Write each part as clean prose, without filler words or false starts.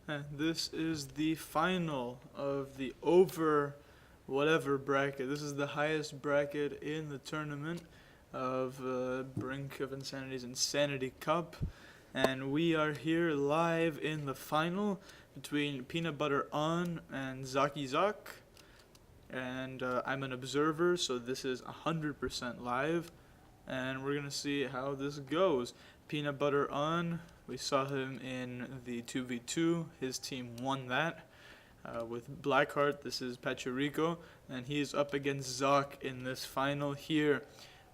And this is the final of the over whatever bracket. This is the highest bracket in the tournament of Brink of Insanity's Insanity Cup. And we are here live in the final between Peanut Butter On and Zaki Zak. And I'm an observer, so this is 100% live. And we're going to see how this goes. Peanut Butter On, we saw him in the 2v2. His team won that. With Blackheart, this is Pachirico, and he's up against Zak in this final here.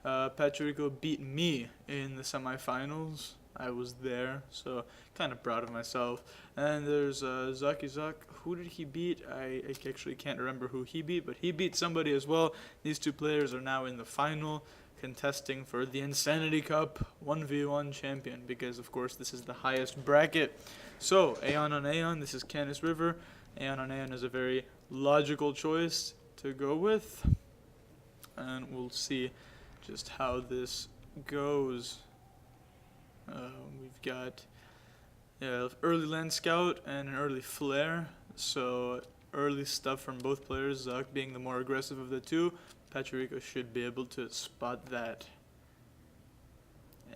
Pachirico beat me in the semifinals. I was there, so kind of proud of myself. And there's Zaki Zak. Who did he beat? I actually can't remember who he beat, but he beat somebody as well. These two players are now in the final, contesting for the Insanity Cup 1v1 champion, because of course this is the highest bracket. So, Aeon on Aeon, this is Canis River. Aeon on Aeon is a very logical choice to go with. And we'll see just how this goes. We've got early land scout and an early flare. So early stuff from both players, Zak being the more aggressive of the two. Pachirico should be able to spot that.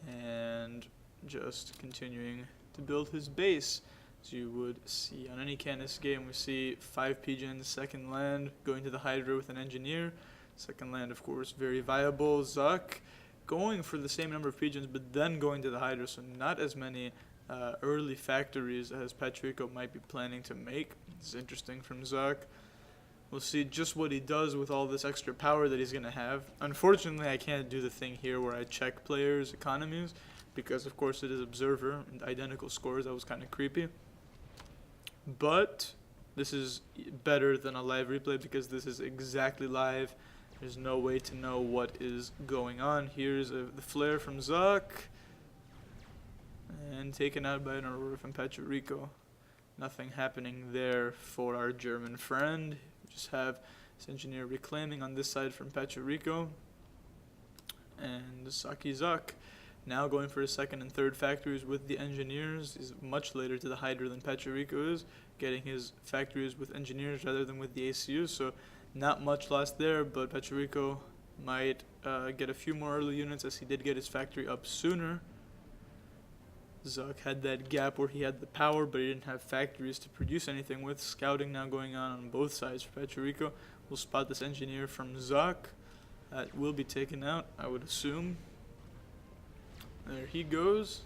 And just continuing to build his base. As you would see on any Canis game, we see 5 pigeons, second land, going to the Hydra with an engineer. Second land, of course, very viable. Zak going for the same number of pigeons, but then going to the Hydra, so not as many early factories as Pachirico might be planning to make. It's interesting from Zak. We'll see just what he does with all this extra power that he's going to have. Unfortunately, I can't do the thing here where I check players' economies, because of course it is Observer and identical scores. That was kind of creepy. But this is better than a live replay, because this is exactly live. There's no way to know what is going on. Here's the flare from Zak. And taken out by an Aurora from Pachirico. Nothing happening there for our German friend. We just have this engineer reclaiming on this side from Pachirico. And Zaki Zak now going for his second and third factories with the engineers. He's much later to the Hydra than Pachirico is, getting his factories with engineers rather than with the ACUs. So not much lost there, but Pachirico might get a few more early units, as he did get his factory up sooner. Zak had that gap where he had the power, but he didn't have factories to produce anything with. Scouting now going on both sides for Pachirico. We'll spot this engineer from Zak. That will be taken out, I would assume. There he goes.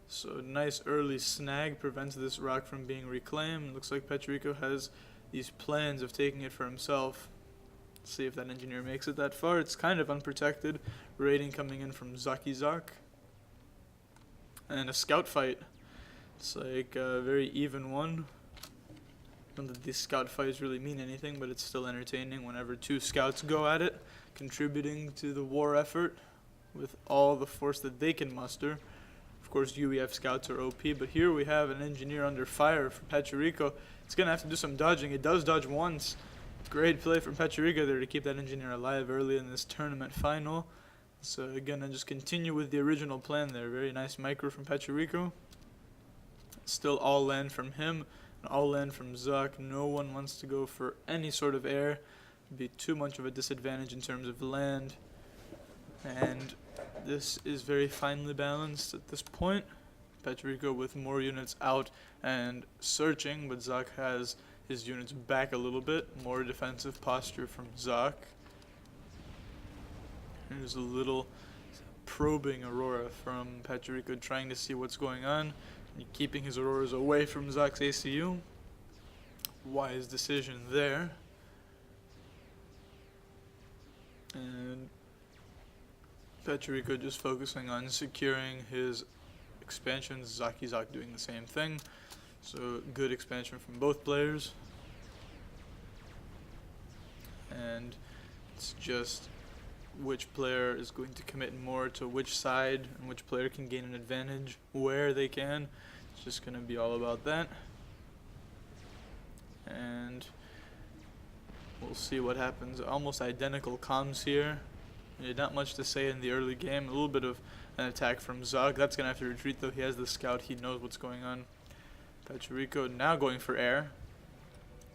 So nice early snag prevents this rock from being reclaimed. Looks like Pachirico has these plans of taking it for himself. Let's see if that engineer makes it that far. It's kind of unprotected. Raiding coming in from Zaki Zak. And a scout fight. It's like a very even one. Not that these scout fights really mean anything, but it's still entertaining whenever two scouts go at it, contributing to the war effort with all the force that they can muster. Of course, UEF scouts are OP, but here we have an engineer under fire from Pachirico. It's going to have to do some dodging. It does dodge once. Great play from Pachirico there to keep that engineer alive early in this tournament final. So gonna just continue with the original plan there. Very nice micro from Pachirico. Still all land from him, and all land from Zak. No one wants to go for any sort of air. It'd be too much of a disadvantage in terms of land. And this is very finely balanced at this point. Pachirico with more units out and searching, but Zak has his units back a little bit. More defensive posture from Zak. Here's a little probing Aurora from Pachirico, trying to see what's going on, and keeping his Auroras away from Zak's ACU. Wise decision there. And Pachirico just focusing on securing his expansions. Zaki Zak doing the same thing. So good expansion from both players. And it's just which player is going to commit more to which side, and which player can gain an advantage where they can. It's just going to be all about that. And we'll see what happens. Almost identical comms here. Not much to say in the early game. A little bit of an attack from Zak. That's going to have to retreat though. He has the scout. He knows what's going on. Pecherico now going for air.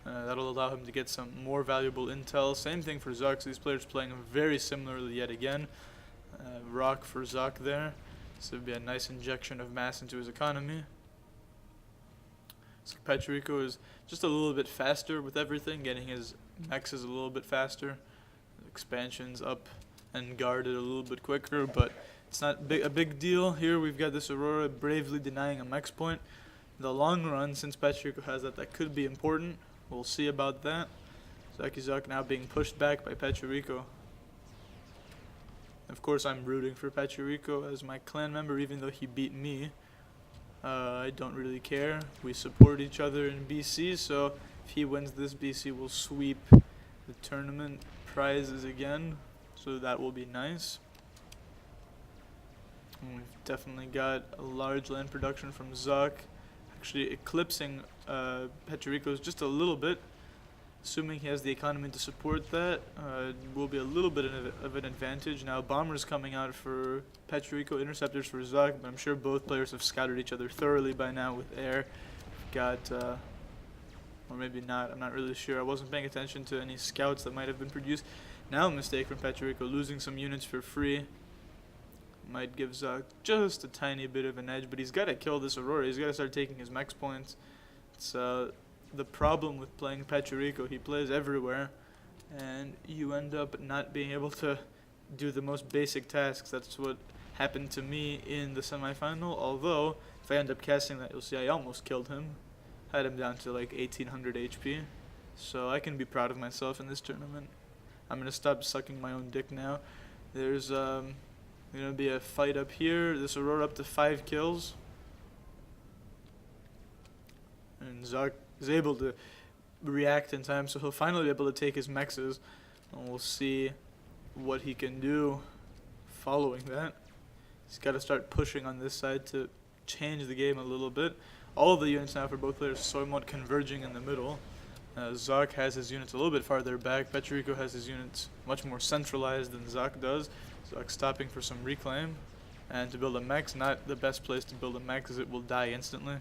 That'll allow him to get some more valuable intel. Same thing for Zuck. So these players playing very similarly yet again. Rock for Zuck there. This would be a nice injection of mass into his economy. So Pecherico is just a little bit faster with everything, getting his mexes a little bit faster. Expansions up and guarded a little bit quicker, but it's not a big deal. Here we've got this Aurora bravely denying a mex point. In the long run, since Pecherico has that could be important. We'll see about that. Zuck now being pushed back by Pecherico. Of course, I'm rooting for Pecherico as my clan member, even though he beat me. I don't really care. We support each other in BC, so if he wins this, BC will sweep the tournament prizes again. So that will be nice. And we've definitely got a large land production from Zuck. Actually eclipsing Pecherico's just a little bit. Assuming he has the economy to support that, will be a little bit of an advantage. Now bombers coming out for Pecherico, interceptors for Zuck, but I'm sure both players have scouted each other thoroughly by now with air. Got, or maybe not, I'm not really sure. I wasn't paying attention to any scouts that might have been produced. Now a mistake from Pecherico, losing some units for free. Might give Zuck just a tiny bit of an edge, but he's got to kill this Aurora. He's got to start taking his mex points. It's the problem with playing Pecherico. He plays everywhere, and you end up not being able to do the most basic tasks. That's what happened to me in the semifinal, although if I end up casting that, you'll see I almost killed him. Had him down to like 1800 HP, so I can be proud of myself in this tournament. I'm going to stop sucking my own dick now. There's going to be a fight up here. This Aurora up to 5 kills. And Zuck is able to react in time, so he'll finally be able to take his mexes. And we'll see what he can do following that. He's got to start pushing on this side to change the game a little bit. All of the units now for both players somewhat converging in the middle. Zuck has his units a little bit farther back. Pecherico has his units much more centralized than Zuck does. Zuck stopping for some reclaim. And to build a mex, not the best place to build a mex as it will die instantly.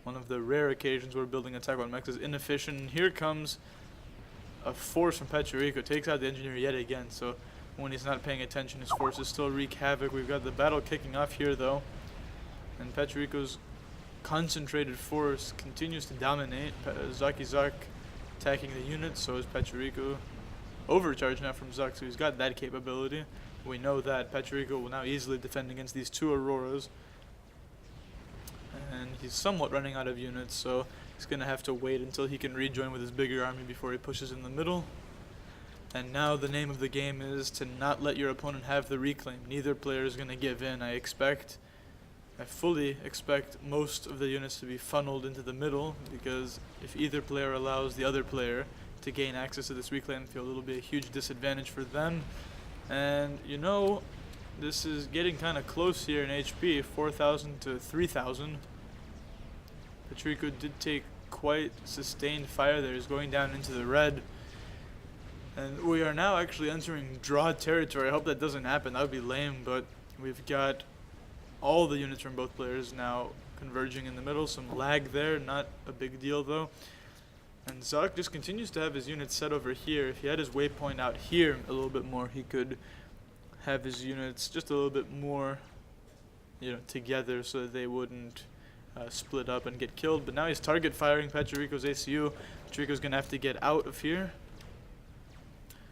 One of the rare occasions where building attack on mex is inefficient. Here comes a force from Pecherico. Takes out the engineer yet again. So when he's not paying attention, his forces still wreak havoc. We've got the battle kicking off here though. And Pecherico's concentrated force continues to dominate. Zuck attacking the units, so is Pecherico. Overcharge now from Zuck, so he's got that capability. We know that Pecherico will now easily defend against these 2 Auroras. And he's somewhat running out of units, so he's going to have to wait until he can rejoin with his bigger army before he pushes in the middle. And now the name of the game is to not let your opponent have the reclaim. Neither player is going to give in, I fully expect most of the units to be funneled into the middle, because if either player allows the other player to gain access to this reclaim field, it'll be a huge disadvantage for them. And you know, this is getting kind of close here in HP, 4,000 to 3,000. Pecherico did take quite sustained fire there. He's going down into the red. And we are now actually entering draw territory. I hope that doesn't happen. That would be lame, but we've got all the units from both players now converging in the middle. Some lag there, not a big deal though. And Zuck just continues to have his units set over here. If he had his waypoint out here a little bit more, he could have his units just a little bit more, together so that they wouldn't split up and get killed. But now he's target firing Pecherico's ACU. Pecherico's going to have to get out of here.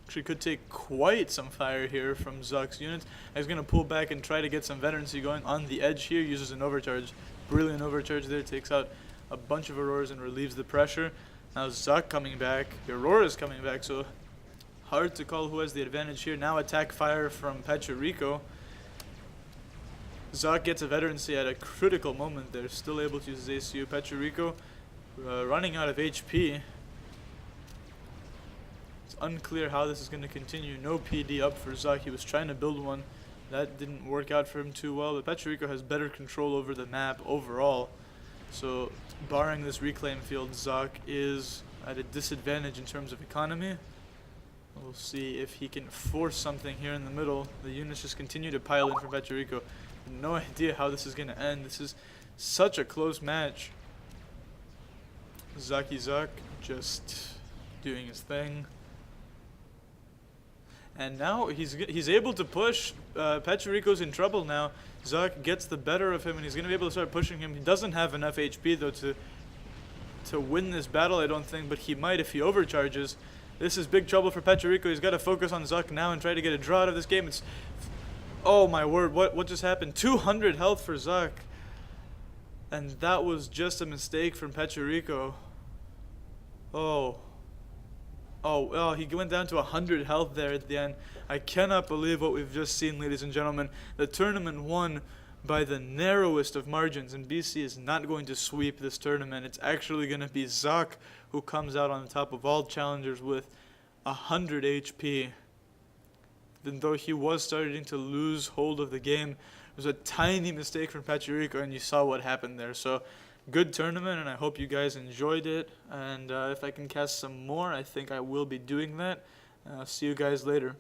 Actually could take quite some fire here from Zuck's units. He's going to pull back and try to get some veterancy going on the edge here. Uses an overcharge. Brilliant overcharge there. Takes out a bunch of Auroras and relieves the pressure. Now Zuck coming back. The Aurora's coming back, so hard to call who has the advantage here. Now attack fire from Pecherico. Zuck gets a veterancy at a critical moment there. Still able to use his ACU. Pecherico running out of HP. It's unclear how this is going to continue. No PD up for Zuck. He was trying to build one. That didn't work out for him too well. But Pecherico has better control over the map overall. So barring this reclaim field, Zuck is at a disadvantage in terms of economy. We'll see if he can force something here in the middle. The units just continue to pile in for Pecherico. No idea how this is going to end. This is such a close match. Zuck just doing his thing. And now he's able to push. Pachirico's in trouble now. Zuck gets the better of him, and he's going to be able to start pushing him. He doesn't have enough HP, though, to win this battle, I don't think, but he might if he overcharges. This is big trouble for Pachirico. He's got to focus on Zuck now and try to get a draw out of this game. It's... Oh, my word. What just happened? 200 health for Zuck. And that was just a mistake from Pachirico. Oh, he went down to 100 health there at the end. I cannot believe what we've just seen, ladies and gentlemen. The tournament won by the narrowest of margins, and BC is not going to sweep this tournament. It's actually going to be Zuck who comes out on top of all challengers with 100 HP. Even though he was starting to lose hold of the game, it was a tiny mistake from Pachirico, and you saw what happened there. So, good tournament, and I hope you guys enjoyed it. And if I can cast some more, I think I will be doing that. See you guys later.